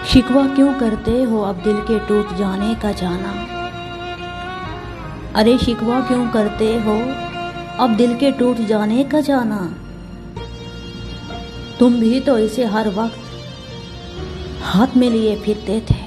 शिकवा क्यों करते हो अब दिल के टूट जाने का जाना। अरे शिकवा क्यों करते हो अब दिल के टूट जाने का जाना। तुम भी तो इसे हर वक्त हाथ में लिए फिरते थे।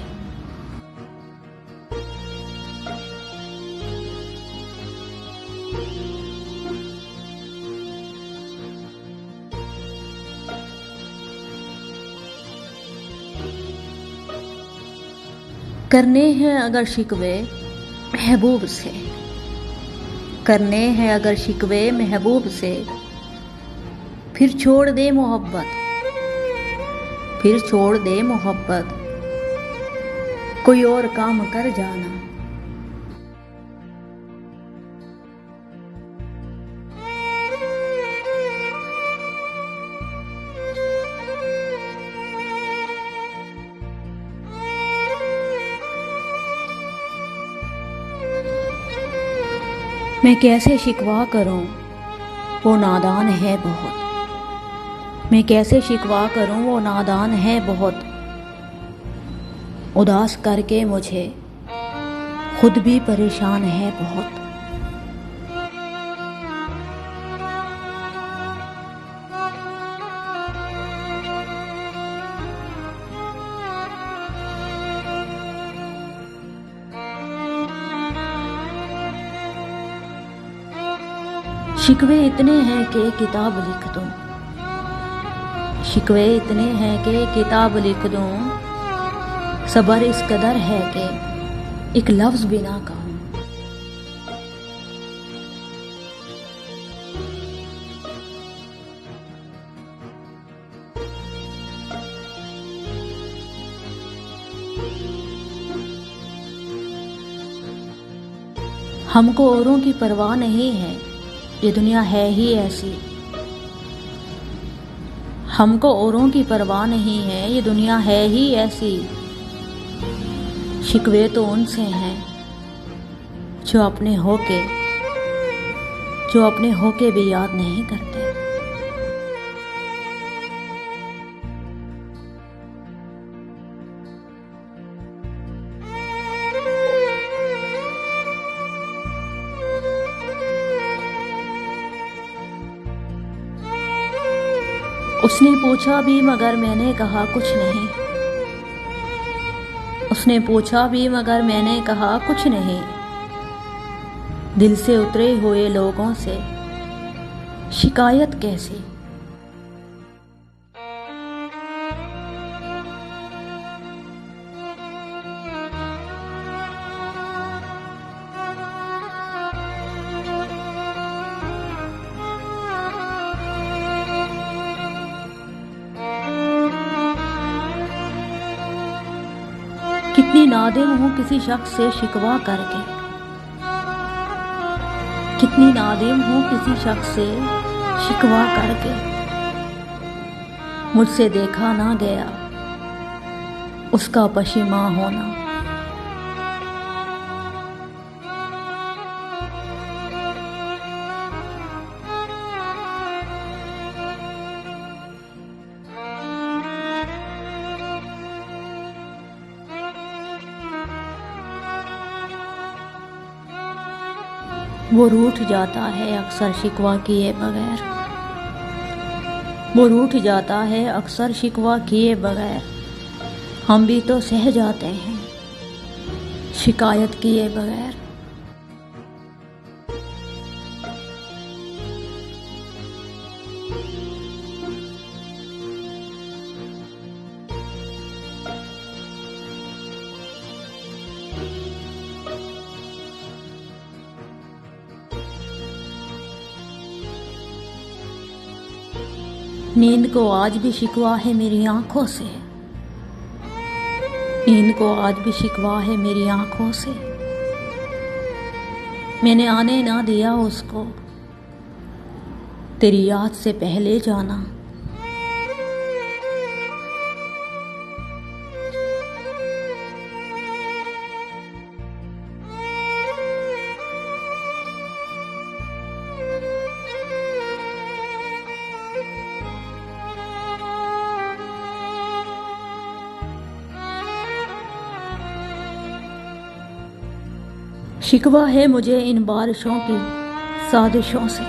करने हैं अगर शिकवे महबूब से, करने हैं अगर शिकवे महबूब से, फिर छोड़ दे मोहब्बत, फिर छोड़ दे मोहब्बत, कोई और काम कर जाना। मैं कैसे शिकवा करूं वो नादान है बहुत, मैं कैसे शिकवा करूं वो नादान है बहुत, उदास करके मुझे खुद भी परेशान है बहुत। शिकवे इतने हैं कि किताब लिख दूं, शिकवे इतने हैं कि किताब लिख दूं, सबर इस कदर है कि एक लफ्ज भी ना कहूं। हमको औरों की परवाह नहीं है, ये दुनिया है ही ऐसी। हमको औरों की परवाह नहीं है, ये दुनिया है ही ऐसी। शिकवे तो उनसे हैं जो अपने होके भी याद नहीं करते। उसने पूछा भी मगर मैंने कहा कुछ नहीं, उसने पूछा भी मगर मैंने कहा कुछ नहीं। दिल से उतरे हुए लोगों से शिकायत कैसी। कितनी नादिम हूँ किसी शख्स से शिकवा करके, कितनी नादिम हूँ किसी शख्स से शिकवा करके। मुझसे देखा ना गया उसका पशिमा होना। वो रूठ जाता है अक्सर शिकवा किए बगैर, वो रूठ जाता है अक्सर शिकवा किए बगैर। हम भी तो सह जाते हैं शिकायत किए बगैर। नींद को आज भी शिकवा है मेरी आंखों से, नींद को आज भी शिकवा है मेरी आंखों से। मैंने आने ना दिया उसको तेरी याद से पहले जाना। शिकवा है मुझे इन बारिशों की साजिशों से।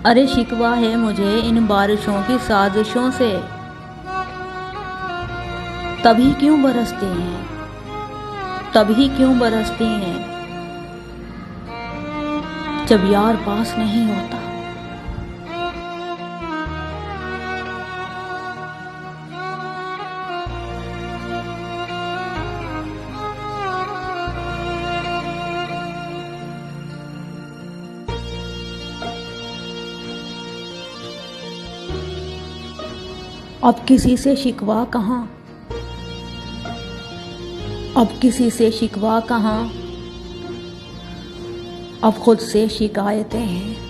अरे शिकवा है मुझे इन बारिशों की साजिशों से। तभी क्यों बरसती हैं, तभी क्यों बरसती हैं जब यार पास नहीं होता। अब किसी से शिकवा कहाँ, अब किसी से शिकवा कहाँ, अब खुद से शिकायतें हैं।